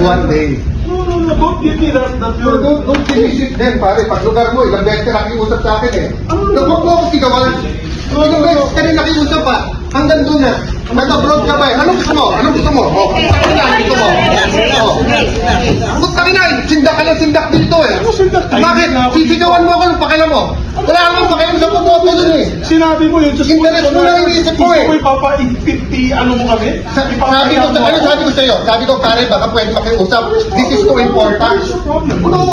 One day. No, don't give me that So, don't finish it then, pare. Pag lugar mo, ilang beses ka nakiusap sa akin eh. Huwag mo ako sigawan. Ilang beses ka rin nakiusap pa. Hanggang doon na. Nag-abroad ka pa eh. Anong gusto mo? Anong gusto mo? Oh, gusto mo? Oh. Gusto ka na, sindak ka na sindak dito eh. Bakit? Sisigawan mo ako ng pakialam mo. Wala akong pakialam sa pupoto dun eh. Sinabi mo yun, just Interest mo lang iniisip mo eh. gusto mo ipapa-50 ano mo kami? Sabi ko, ano sabi ko sa'yo? Sabi ko, pare, baka pwede makiusap. This is too important. Ano?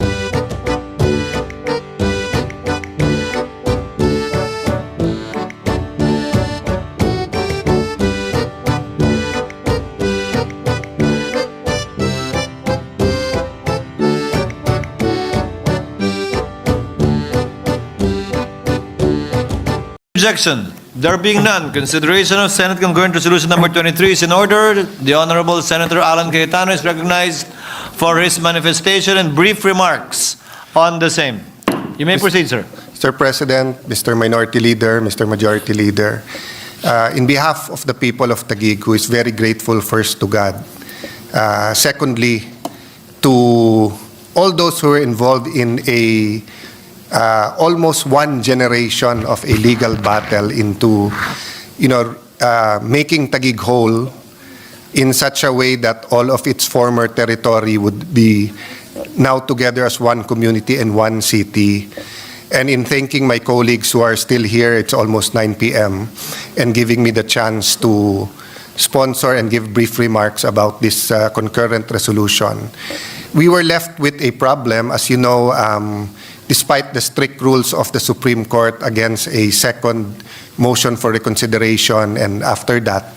Objection. There being none, consideration of Senate Concurrent Resolution number 23 is in order. The Honorable Senator Alan Cayetano is recognized for his manifestation and brief remarks on the same. You may proceed, sir. Mr. President, Mr. Minority Leader, Mr. Majority Leader, in behalf of the people of Taguig, who is very grateful first to God, secondly, to all those who are involved in a almost one generation of a legal battle into, making Taguig whole in such a way that all of its former territory would be now together as one community and one city. And in thanking my colleagues who are still here, it's almost 9 p.m., and giving me the chance to sponsor and give brief remarks about this concurrent resolution. We were left with a problem, as you know, despite the strict rules of the Supreme Court against a second motion for reconsideration, and after that,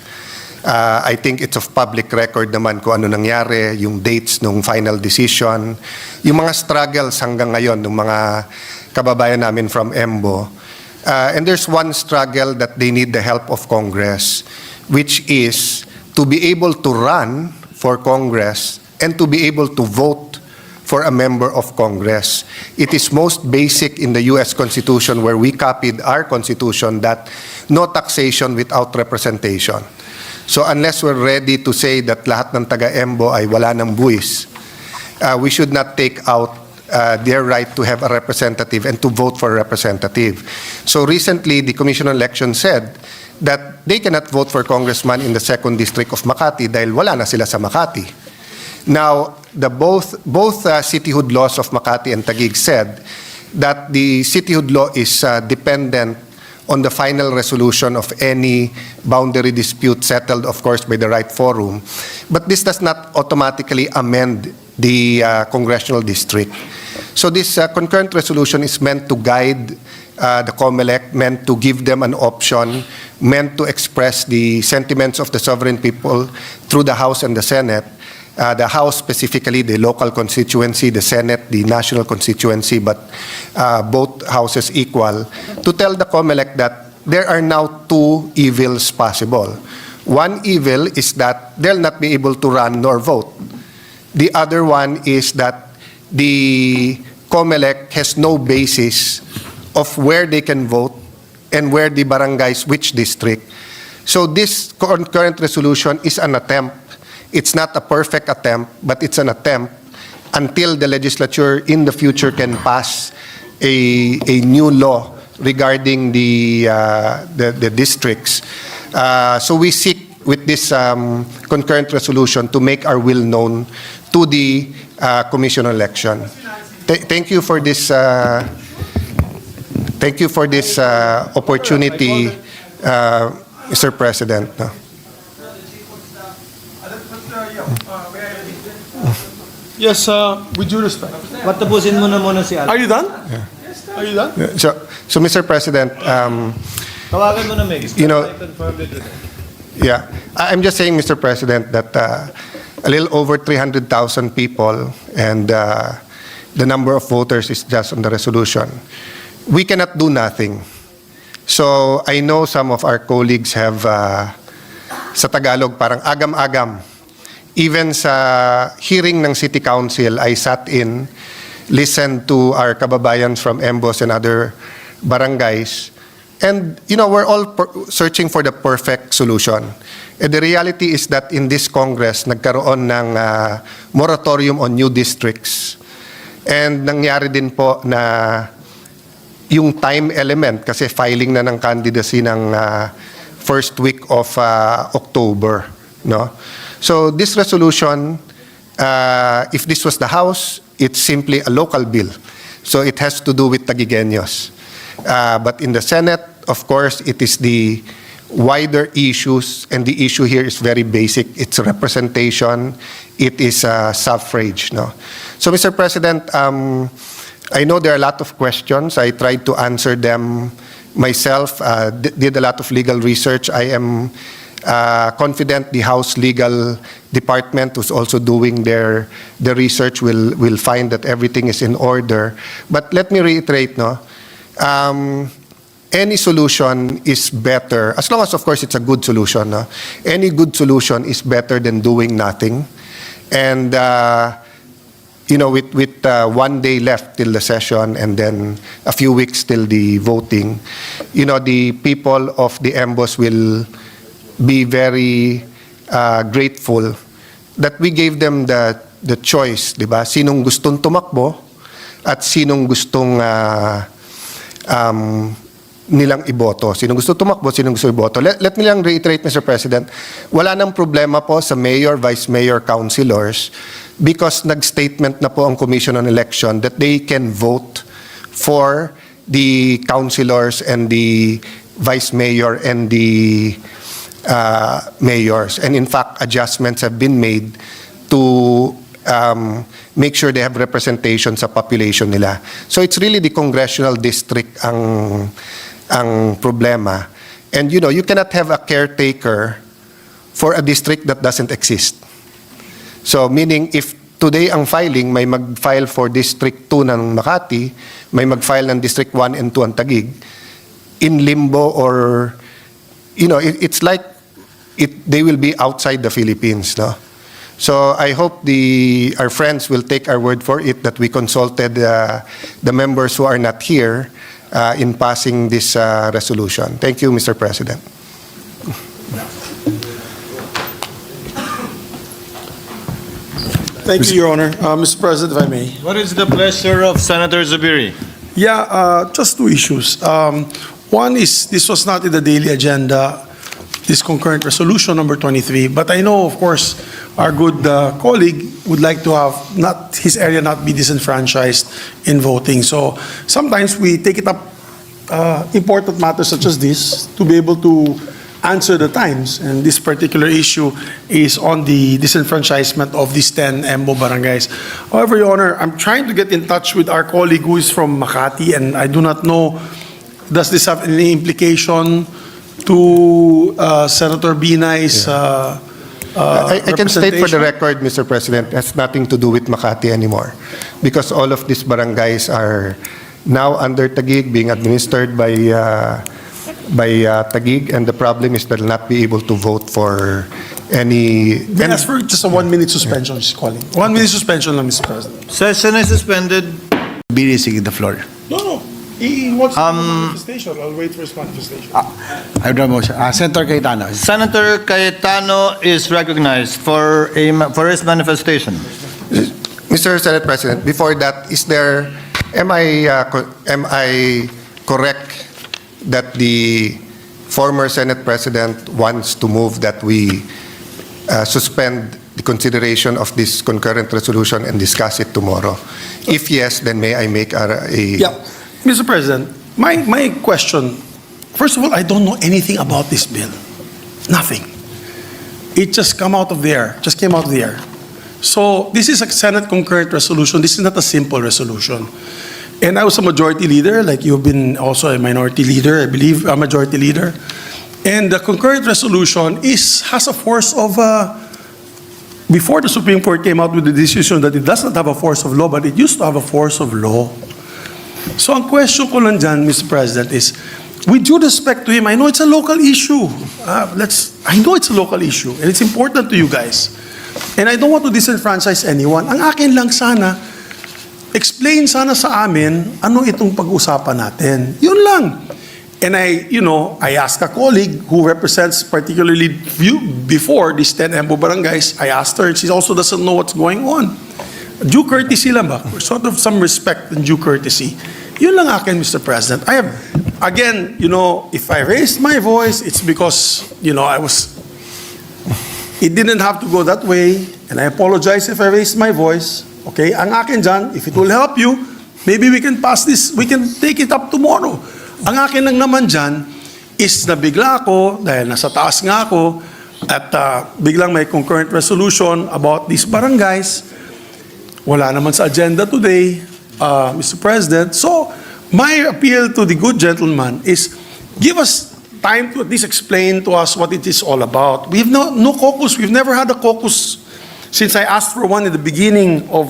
I think it's of public record naman kung ano nangyari, yung dates ng final decision, yung mga struggles hanggang ngayon ng mga kababayan namin from EMBO. And there's one struggle that they need the help of Congress, which is to be able to run for Congress and to be able to vote for a member of Congress. It is most basic in the U.S. Constitution, where we copied our Constitution, that no taxation without representation. So unless we're ready to say that lahat ng taga-EMBO ay wala ng buwis, we should not take out their right to have a representative and to vote for a representative. So recently, the Commission on Elections said that they cannot vote for congressman in the 2nd District of Makati dahil wala na sila sa Makati. Now, both cityhood laws of Makati and Taguig said that the cityhood law is dependent on the final resolution of any boundary dispute settled, of course, by the right forum. But this does not automatically amend the congressional district. So this concurrent resolution is meant to guide the COMELEC, meant to give them an option, meant to express the sentiments of the sovereign people through the House and the Senate. The House specifically, the local constituency, the Senate, the national constituency, but both houses equal, to tell the COMELEC that there are now two evils possible. One evil is that they'll not be able to run nor vote. The other one is that the COMELEC has no basis of where they can vote and where the barangays, which district. So this concurrent resolution is an attempt. It's not a perfect attempt, but it's an attempt until the legislature in the future can pass a new law regarding the districts. So we seek with this concurrent resolution to make our will known to the Commission on Election. Thank you for this. Thank you for this opportunity, Mr. President. Yes, with due respect. Patapusin mo na muna si Al. Are you done? Yeah. Are you done? So Mr. President, Tawagan mo na, Meg. You know- I confirmed it with him. yeah, I'm just saying, Mr. President, that a little over 300,000 people, and the number of voters is just on the resolution. We cannot do nothing. So I know some of our colleagues have, sa Tagalog, parang agam-agam. Even sa hearing ng City Council, I sat in, listened to our kababayans from Embos and other barangays And, we're all searching for the perfect solution. And the reality is that in this Congress, nagkaroon ng moratorium on new districts. And nangyari din po na yung time element, kasi filing na ng candidacy ng first week of October. No? So this resolution, if this was the House, it's simply a local bill. So it has to do with Taguigueños. But in the Senate, of course, it is the wider issues, and the issue here is very basic. It's representation. It is suffrage. No? So, Mr. President, I know there are a lot of questions. I tried to answer them myself, did a lot of legal research. I am confident the House Legal Department, who's also doing the research, will find that everything is in order. But let me reiterate, no? Any solution is better, as long as, of course, it's a good solution. No? Any good solution is better than doing nothing. And, with 1 day left till the session and then a few weeks till the voting, the people of the EMBOS will be very grateful that we gave them the choice, di ba? Sinong gustong tumakbo at sinong gustong nilang iboto. Sinong gusto tumakbo, sinong gusto iboto. Let me lang reiterate, Mr. President, wala nang problema po sa mayor, vice mayor, councilors because nag-statement na po ang Commission on Election that they can vote for the councilors and the vice mayor and the mayors. And in fact, adjustments have been made to make sure they have representation sa population nila. So it's really the congressional district ang problema. And you cannot have a caretaker for a district that doesn't exist. So meaning if today ang filing, may mag-file for District 2 ng Makati, may mag-file ng District 1 and 2 ang Taguig, in limbo or, it's like they will be outside the Philippines, no? So I hope our friends will take our word for it that we consulted the members who are not here in passing this resolution. Thank you, Mr. President. Thank you, Your Honor. Mr. President, if I may. What is the pleasure of Senator Zubiri? Yeah, just two issues. One is, this was not in the daily agenda, this concurrent resolution number 23, but I know, of course, our good colleague would like to have his area not be disenfranchised in voting. So sometimes we take it up, important matters such as this, to be able to answer the times. And this particular issue is on the disenfranchisement of these 10 EMBO barangays. However, Your Honor, I'm trying to get in touch with our colleague who is from Makati, and I do not know, does this have any implication to Senator Binay's I can state for the record, Mr. President, it has nothing to do with Makati anymore because all of these barangays are now under Taguig, being administered by Taguig, and the problem is they'll not be able to vote for any... May I ask for just a 1-minute suspension, she's calling. 1 minute suspension lang, Mr. President. Session is suspended. Billy, sige, the floor. No. He wants to manifestation. I'll wait for his manifestation. I don't know. Senator Cayetano. Senator Cayetano is recognized for his manifestation. Mr. Senate President, before that, am I correct that the former Senate President wants to move that we suspend the consideration of this concurrent resolution and discuss it tomorrow? If yes, then may I make a... Yeah. Mr. President, my question, first of all, I don't know anything about this bill. Nothing. It just came out of the air. So this is a Senate concurrent resolution. This is not a simple resolution. And I was a majority leader, like you've been also a minority leader, I believe, a majority leader. And the concurrent resolution has a force of, before the Supreme Court came out with the decision that it does not have a force of law, but it used to have a force of law. So ang question ko lang dyan, Mr. President, is, with due respect to him, I know it's a local issue. I know it's a local issue, and it's important to you guys. And I don't want to disenfranchise anyone. Ang akin lang sana, explain sana sa amin ano itong pag-usapan natin. Yun lang. And I asked a colleague who represents particularly before these 10 EMBO barangays, I asked her, and she also doesn't know what's going on. Due courtesy lang ba? Sort of some respect and due courtesy. Yun lang akin, Mr. President. I have, again, if I raised my voice, it's because, it didn't have to go that way, and I apologize if I raised my voice. Okay? Ang akin dyan, if it will help you, maybe we can pass this, we can take it up tomorrow. Ang akin lang naman dyan is nabigla ako, dahil nasa taas nga ako, at biglang may concurrent resolution about these barangays. Wala naman sa agenda today, Mr. President. So, my appeal to the good gentleman is give us time to at least explain to us what it is all about. We have no caucus. We've never had a caucus since I asked for one in the beginning of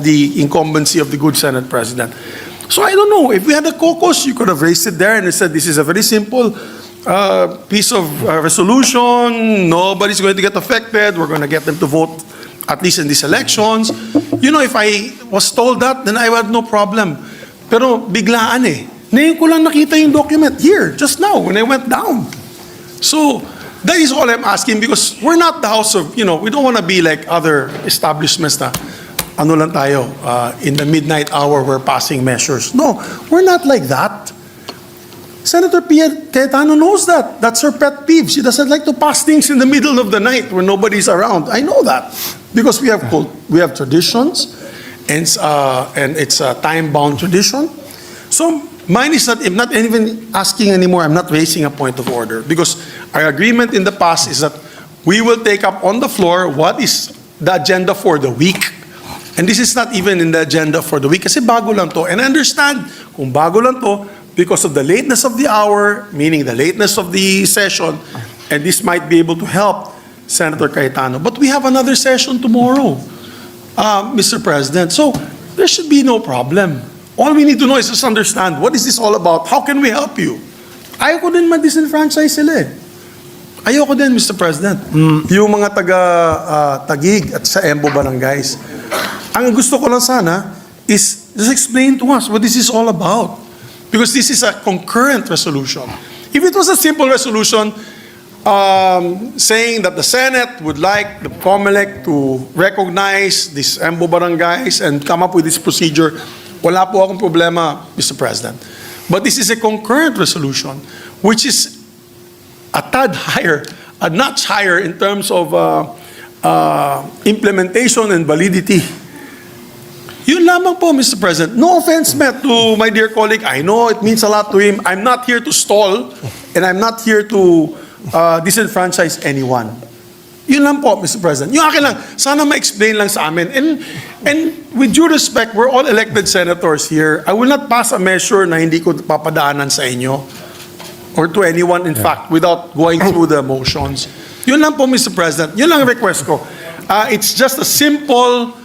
the incumbency of the good Senate President. So I don't know. If we had a caucus, you could have raised it there and said, this is a very simple piece of resolution. Nobody's going to get affected. We're going to get them to vote at least in these elections. If I was told that, then I would have no problem. Pero biglaan eh. Ngayon ko lang nakita yung document here, just now, when I went down. So, that is all I'm asking because we're not the house of, we don't want to be like other establishments na, lang tayo, in the midnight hour we're passing measures. No, we're not like that. Senator Cayetano knows that. That's her pet peeve. She doesn't like to pass things in the middle of the night when nobody's around. I know that because we have traditions, and it's a time-bound tradition. So mine is that I'm not even asking anymore. I'm not raising a point of order because our agreement in the past is that we will take up on the floor what is the agenda for the week. And this is not even in the agenda for the week kasi bago lang to. And I understand kung bago lang to because of the lateness of the hour, meaning the lateness of the session, and this might be able to help Senator Cayetano. But we have another session tomorrow, Mr. President. So there should be no problem. All we need to know is just understand what is this all about? How can we help you? Ayoko din ma-disenfranchise sila eh. Ayoko din, Mr. President. Yung mga taga-Tagig at sa Embo barangays. Ang gusto ko lang sana is just explain to us what this is all about. Because this is a concurrent resolution. If it was a simple resolution saying that the Senate would like the COMELEC to recognize these Embo barangays and come up with this procedure, wala po akong problema, Mr. President. But this is a concurrent resolution which is a tad higher, a notch higher in terms of implementation and validity. Yun lamang po, Mr. President. No offense meant to my dear colleague. I know it means a lot to him. I'm not here to stall, and I'm not here to disenfranchise anyone. Yun lang po, Mr. President. Yung akin lang, sana ma-explain lang sa amin. And with due respect, we're all elected senators here. I will not pass a measure na hindi ko papadaanan sa inyo or to anyone, in fact, without going through the motions. Yun lang po, Mr. President. Yun lang request ko. It's just a simple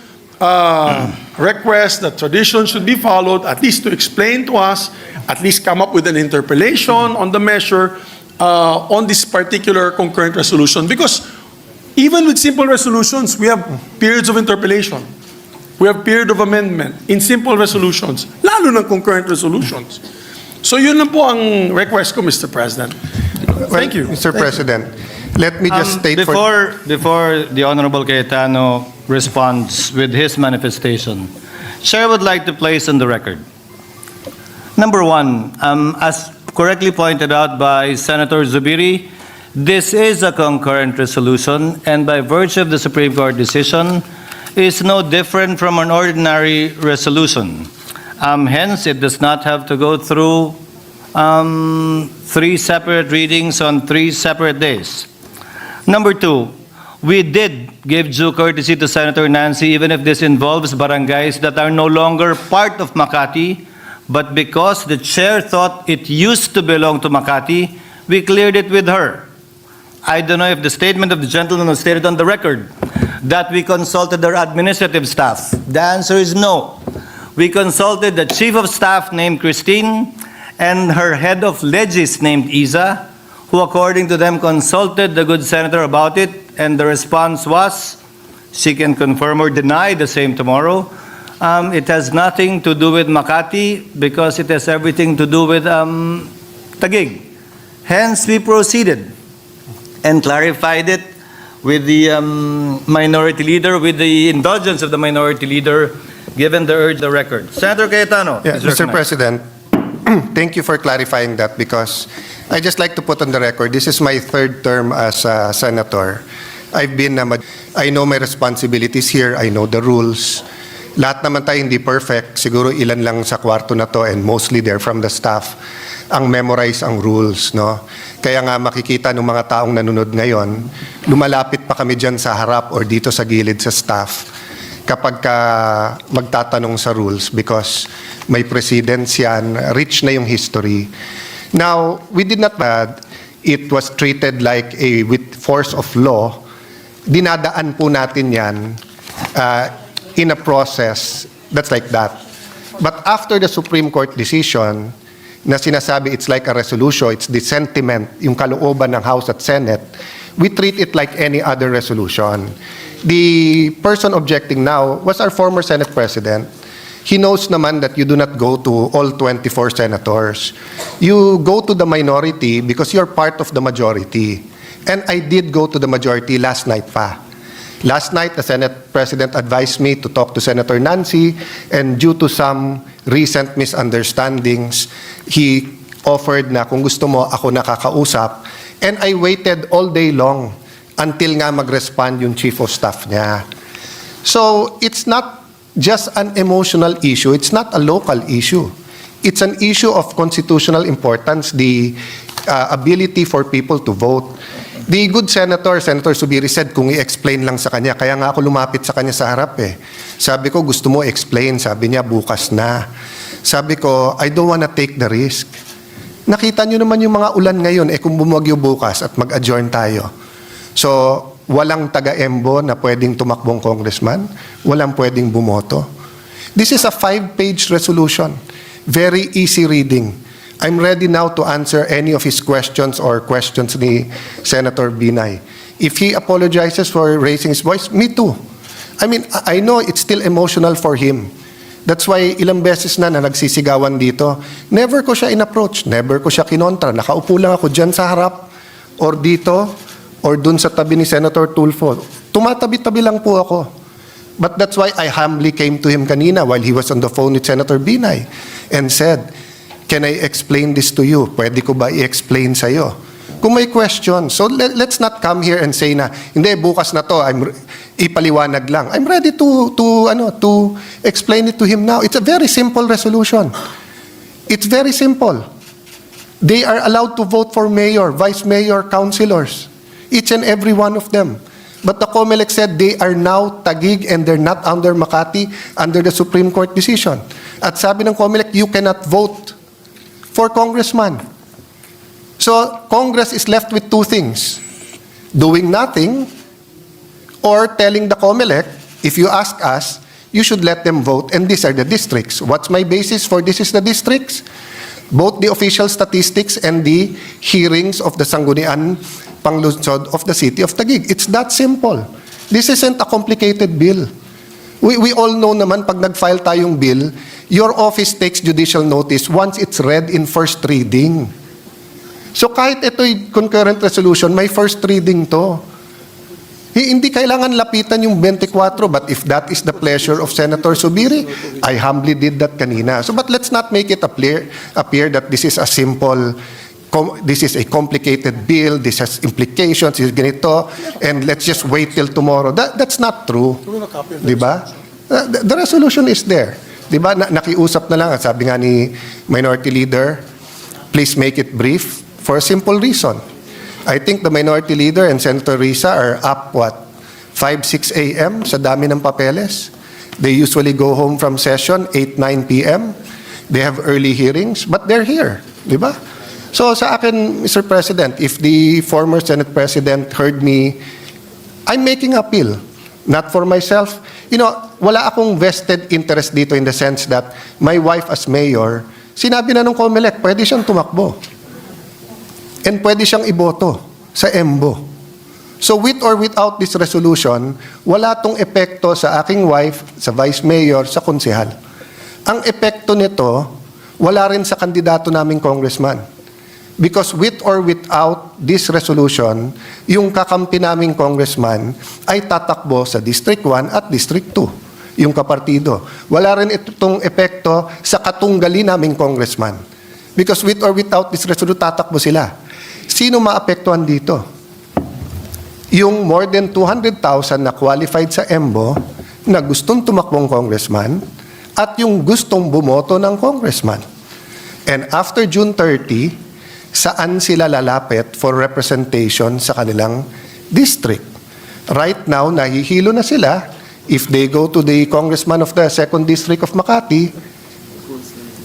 request that tradition should be followed, at least to explain to us, at least come up with an interpellation on the measure on this particular concurrent resolution. Because even with simple resolutions, we have periods of interpellation. We have period of amendment in simple resolutions, lalo ng concurrent resolutions. So yun lang po ang request ko, Mr. President. Thank you. Mr. President, let me just state Before the Honorable Cayetano responds with his manifestation, Chair would like to place on the record. Number one, as correctly pointed out by Senator Zubiri, this is a concurrent resolution, and by virtue of the Supreme Court decision, is no different from an ordinary resolution. Hence, it does not have to go through 3 separate readings on 3 separate days. Number two, we did give due courtesy to Senator Nancy, even if this involves barangays that are no longer part of Makati, but because the chair thought it used to belong to Makati, we cleared it with her. I don't know if the statement of the gentleman was stated on the record that we consulted their administrative staff. The answer is no. We consulted the chief of staff named Christine and her head of legis named Isa, who according to them consulted the good senator about it, and the response was, she can confirm or deny the same tomorrow, it has nothing to do with Makati because it has everything to do with Taguig. Hence, we proceeded and clarified it with the minority leader, with the indulgence of the minority leader, given the urge of the record. Senator Cayetano. Yeah, is Mr. recognized. President, thank you for clarifying that because I just like to put on the record, this is my third term as a senator. I know my responsibilities here, I know the rules. Lahat naman tayo hindi perfect, siguro ilan lang sa kwarto na to and mostly they're from the staff ang memorize ang rules, no? Kaya nga makikita ng mga taong nanonood ngayon, lumalapit pa kami dyan sa harap or dito sa gilid sa staff kapag ka magtatanong sa rules because may precedents yan, rich na yung history. Now, we did not bad. It was treated like with force of law. Dinadaan po natin yan in a process that's like that. But after the Supreme Court decision, na sinasabi it's like a resolution, it's the sentiment, yung kalooban ng House at Senate, we treat it like any other resolution. The person objecting now was our former Senate President. He knows naman that you do not go to all 24 senators. You go to the minority because you're part of the majority. And I did go to the majority last night pa. Last night, the Senate President advised me to talk to Senator Nancy, and due to some recent misunderstandings, he offered na kung gusto mo, ako nakakausap. And I waited all day long until nga mag-respond yung Chief of Staff niya. So, it's not just an emotional issue. It's not a local issue. It's an issue of constitutional importance, the ability for people to vote. The good senator, Senator Subiri said, kung i-explain lang sa kanya, kaya nga ako lumapit sa kanya sa harap eh. Sabi ko, gusto mo explain? Sabi niya, bukas na. Sabi ko, I don't wanna take the risk. Nakita nyo naman yung mga ulan ngayon, eh kung bumagyo bukas at mag-adjourn tayo. So, walang taga-embo na pwedeng tumakbong congressman, walang pwedeng bumoto. This is a 5-page resolution. Very easy reading. I'm ready now to answer any of his questions or questions ni Senator Binay. If he apologizes for raising his voice, me too. I mean, I know it's still emotional for him. That's why ilang beses na nagsisigawan dito, never ko siya in-approach, never ko siya kinontra. Nakaupo lang ako dyan sa harap or dito or dun sa tabi ni Senator Tulfo. Tumatabi-tabi lang po ako. But that's why I humbly came to him kanina while he was on the phone with Senator Binay and said, can I explain this to you? Pwede ko ba i-explain sa'yo? Kung may question, so let's not come here and say na, hindi, bukas na to, ipaliwanag lang. I'm ready to explain it to him now. It's a very simple resolution. It's very simple. They are allowed to vote for mayor, vice mayor, councilors. Each and every one of them. But the COMELEC said they are now Taguig and they're not under Makati under the Supreme Court decision. At sabi ng COMELEC, you cannot vote for congressman. So, Congress is left with two things. Doing nothing or telling the COMELEC, if you ask us, you should let them vote and these are the districts. What's my basis for this is the districts? Both the official statistics and the hearings of the Sangguniang Panglungsod of the city of Taguig. It's that simple. This isn't a complicated bill. We all know naman pag nag-file tayong bill, your office takes judicial notice once it's read in first reading. So kahit ito'y concurrent resolution, may first reading to. Hindi kailangan lapitan yung 24, but if that is the pleasure of Senator Subiri, I humbly did that kanina. So but let's not make it appear that this is a simple, this is a complicated bill, this has implications, this is ganito, and let's just wait till tomorrow. That's not true. Diba? The resolution is there. Diba? Nakiusap na lang, at sabi nga ni Minority Leader, please make it brief for a simple reason. I think the Minority Leader and Senator Risa are up, 5, 6 a.m. sa dami ng papeles. They usually go home from session 8, 9 p.m. They have early hearings, but they're here. Diba? So sa akin, Mr. President, if the former Senate President heard me, I'm making appeal, not for myself. You know, wala akong vested interest dito in the sense that my wife as mayor, sinabi na ng COMELEC, pwede siyang tumakbo. And pwede siyang iboto sa EMBO. So with or without this resolution, wala tong epekto sa aking wife, sa vice mayor, sa konsehal. Ang epekto nito, wala rin sa kandidato naming congressman. Because with or without this resolution, yung kakampi naming congressman ay tatakbo sa District 1 at District 2, yung kapartido. Wala rin itong epekto sa katunggali naming congressman. Because with or without this resolution, tatakbo sila. Sino maapektuhan dito? Yung more than 200,000 na qualified sa EMBO na gustong tumakbong congressman at yung gustong bumoto ng congressman. And after June 30, saan sila lalapit for representation sa kanilang district? Right now, nahihilo na sila. If they go to the congressman of the 2nd District of Makati,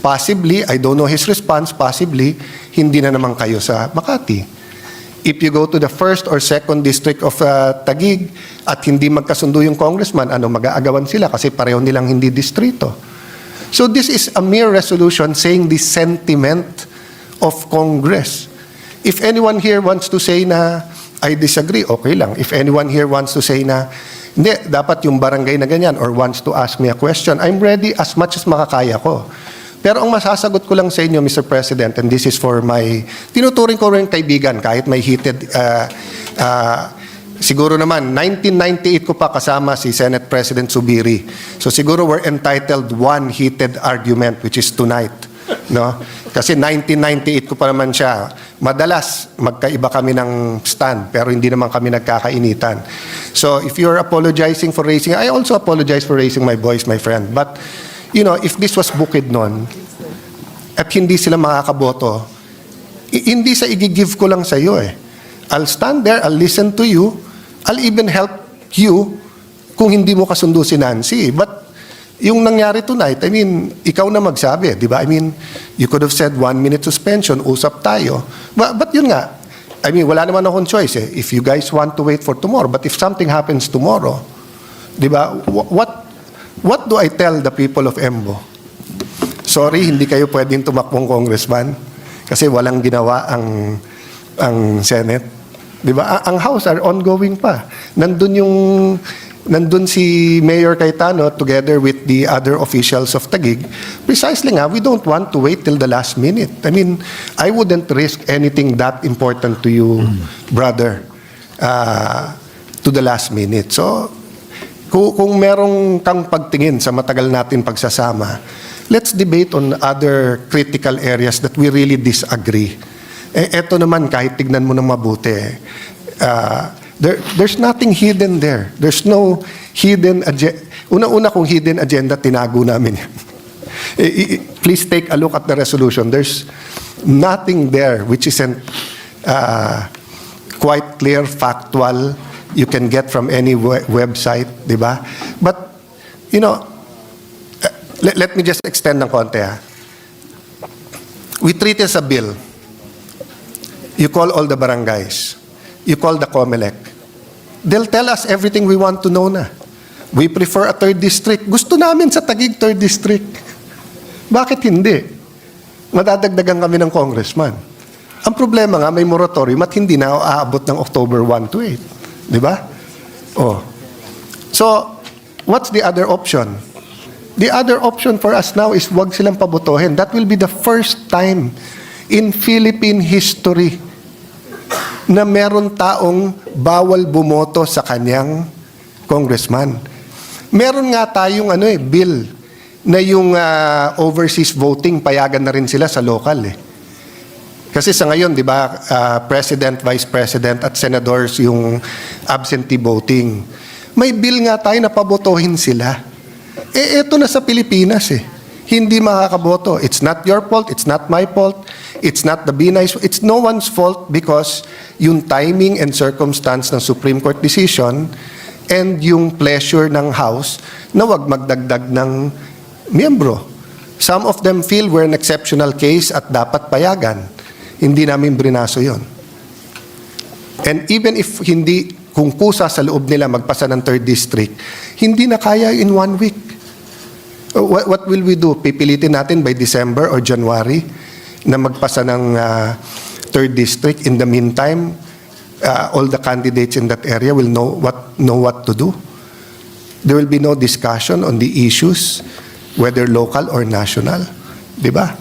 possibly, I don't know his response, possibly, hindi na naman kayo sa Makati. If you go to the 1st or 2nd District of Taguig at hindi magkasundo yung congressman, mag-aagawan sila kasi pareho nilang hindi distrito. So this is a mere resolution saying the sentiment of Congress. If anyone here wants to say na I disagree, okay lang. If anyone here wants to say na hindi, dapat yung barangay na ganyan or wants to ask me a question, I'm ready as much as makakaya ko. Pero ang masasagot ko lang sa inyo, Mr. President, and this is for my, tinuturing ko rin kaibigan kahit may heated, siguro naman, 1998 ko pa kasama si Senate President Subiri. So siguro we're entitled one heated argument, which is tonight. No? Kasi 1998 ko pa naman siya. Madalas, magkaiba kami ng stand, pero hindi naman kami nagkakainitan. So, if you're apologizing for raising, I also apologize for raising my voice, my friend. But, if this was Bukidnon, at hindi sila makakaboto, hindi sa i-give ko lang sa iyo eh. I'll stand there, I'll listen to you, I'll even help you kung hindi mo kasundo si Nancy. But, yung nangyari tonight, ikaw na magsabi, di ba? You could have said 1 minute suspension, usap tayo. But yun nga, wala naman akong choice eh. If you guys want to wait for tomorrow, but if something happens tomorrow, di ba? What do I tell the people of Embo? Sorry, hindi kayo pwedeng tumakbong congressman kasi walang ginawa ang Senate. Di ba? Ang House are ongoing pa. Nandun si Mayor Cayetano together with the other officials of Taguig. Precisely nga, we don't want to wait till the last minute. I wouldn't risk anything that important to you, brother, to the last minute. So, kung merong kang pagtingin sa matagal natin pagsasama, let's debate on other critical areas that we really disagree. Eto naman, kahit tignan mo ng mabuti, there's nothing hidden there. There's no hidden agenda. Una-una kung hidden agenda, tinago namin yan. Please take a look at the resolution. There's nothing there which isn't quite clear, factual, you can get from any website, di ba? But, let me just extend ng konti ha. We treat it as a bill. You call all the barangays. You call the COMELEC. They'll tell us everything we want to know na. We prefer a 3rd district. Gusto namin sa Taguig 3rd district. Bakit hindi? Madadagdagan kami ng congressman. Ang problema nga, may moratorium at hindi na aabot ng October 1 to 8. Di ba? So, what's the other option? The other option for us now is wag silang pabotohin. That will be the first time in Philippine history na meron taong bawal bumoto sa kanyang congressman. Meron nga tayong bill na yung overseas voting, payagan na rin sila sa local eh. Kasi sa ngayon, di ba, President, Vice President at Senadors yung absentee voting. May bill nga tayo na pabotohin sila. Eto na sa Pilipinas eh. Hindi makakaboto. It's not your fault, it's not my fault. It's not the Binay's, it's no one's fault because yung timing and circumstance ng Supreme Court decision and yung pleasure ng House na wag magdagdag ng miyembro. Some of them feel we're an exceptional case at dapat payagan. Hindi namin brinaso yon. And even if kung kusa sa loob nila magpasa ng 3rd district, hindi na kaya in 1 week. What will we do? Pipilitin natin by December or January na magpasa ng 3rd district. In the meantime, all the candidates in that area will know what to do. There will be no discussion on the issues, whether local or national. Di ba?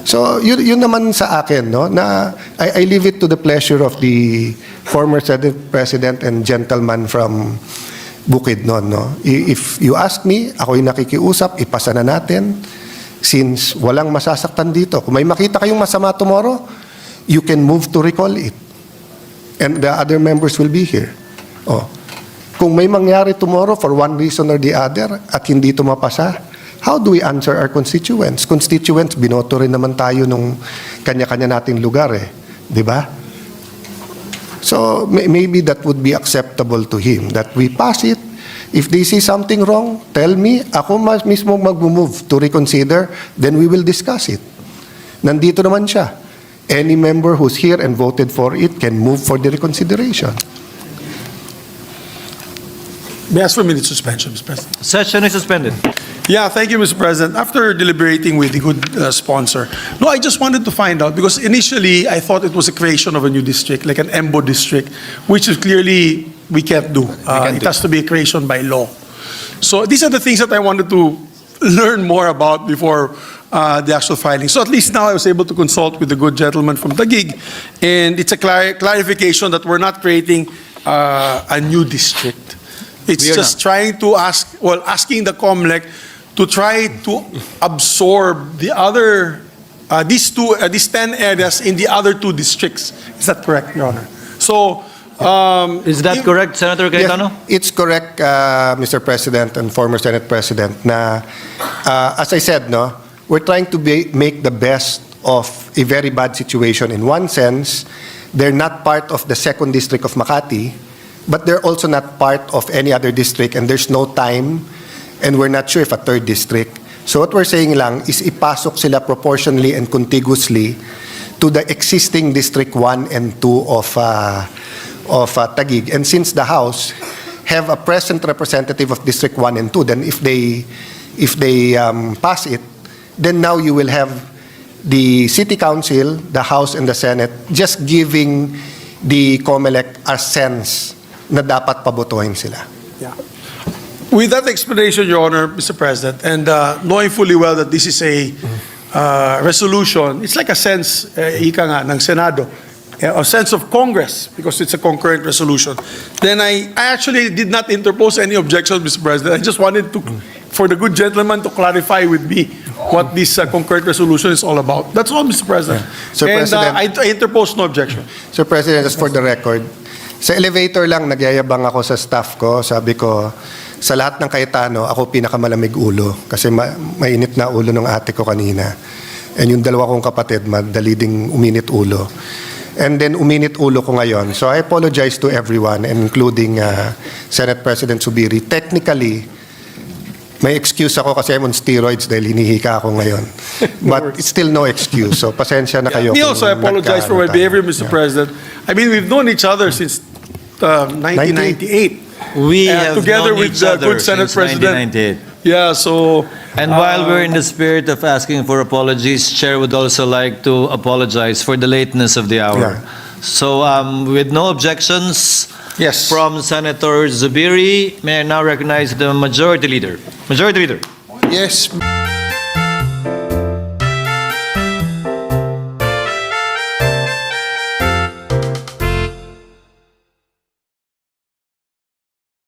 So yun naman sa akin, no, na I leave it to the pleasure of the former Senate President and gentleman from Bukidnon, no. If you ask me, ako'y nakikiusap, ipasa na natin since walang masasaktan dito. Kung may makita kayong masama tomorrow, you can move to recall it. And the other members will be here. Oh. Kung may mangyari tomorrow for one reason or the other at hindi ito mapasa, how do we answer our constituents? Constituents, binoto rin naman tayo nung kanya-kanya nating lugar eh. Di ba? So, maybe that would be acceptable to him, that we pass it. If they see something wrong, tell me, ako mismo mag-move to reconsider, then we will discuss it. Nandito naman siya. Any member who's here and voted for it can move for the reconsideration. May I ask for a minute suspension, Mr. President? Session is suspended. Yeah, thank you, Mr. President. After deliberating with the good sponsor, no, I just wanted to find out, because initially I thought it was a creation of a new district, like an EMBO district, which is clearly we can't do. It has to be a creation by law. So these are the things that I wanted to learn more about before the actual filing. So at least now I was able to consult with the good gentleman from Taguig, and it's a clarification that we're not creating a new district. It's We are just not. trying to asking the COMELEC to try to absorb the other, these 10 areas in the other 2 districts. Is that correct, Your Honor? So, Is that correct, Senator Cayetano? Yeah, it's correct, Mr. President and former Senate President, na as I said, no, we're trying to make the best of a very bad situation. In one sense, they're not part of the 2nd District of Makati, but they're also not part of any other district, and there's no time, and we're not sure if a 3rd district. So what we're saying lang is ipasok sila proportionally and contiguously to the existing District 1 and 2 of Taguig. And since the House have a present representative of District 1 and 2, then if they pass it, then now you will have the City Council, the House, and the Senate just giving the COMELEC a sense na dapat pabotohin sila. yeah. With that explanation, Your Honor, Mr. President, and knowing fully well that this is a resolution, it's like a sense, ika nga, ng Senado, a sense of Congress, because it's a concurrent resolution. Then I actually did not interpose any objections, Mr. President. I just wanted to, for the good gentleman to clarify with me what this concurrent resolution is all about. That's all, Mr. President. Sir And President- I interpose no objection. Sir President, just for the record, sa elevator lang nagyayabang ako sa staff ko. Sabi ko, sa lahat ng Cayetano, ako pinakamalamig ulo. Kasi mainit na ulo ng ate ko kanina. And yung dalawa kong kapatid, madali ding uminit ulo. And then uminit ulo ko ngayon. So I apologize to everyone, including Senate President Zubiri. Technically, may excuse ako kasi I'm on steroids dahil hinihika ako ngayon. But it's still no excuse. So pasensya na kayo. Me kung also, I apologize for my nagkaano tayo. behavior, Mr. Yeah. President. I mean, we've known each other since 1998. We have together known with each the other good Senate since President. 1998. Yeah, so... And while we're in the spirit of asking for apologies, Chair would also like to apologize for the lateness of the hour. Yeah. So with no objections Yes. from Senator Zubiri, may I now recognize the Majority Leader. Majority Leader. Yes.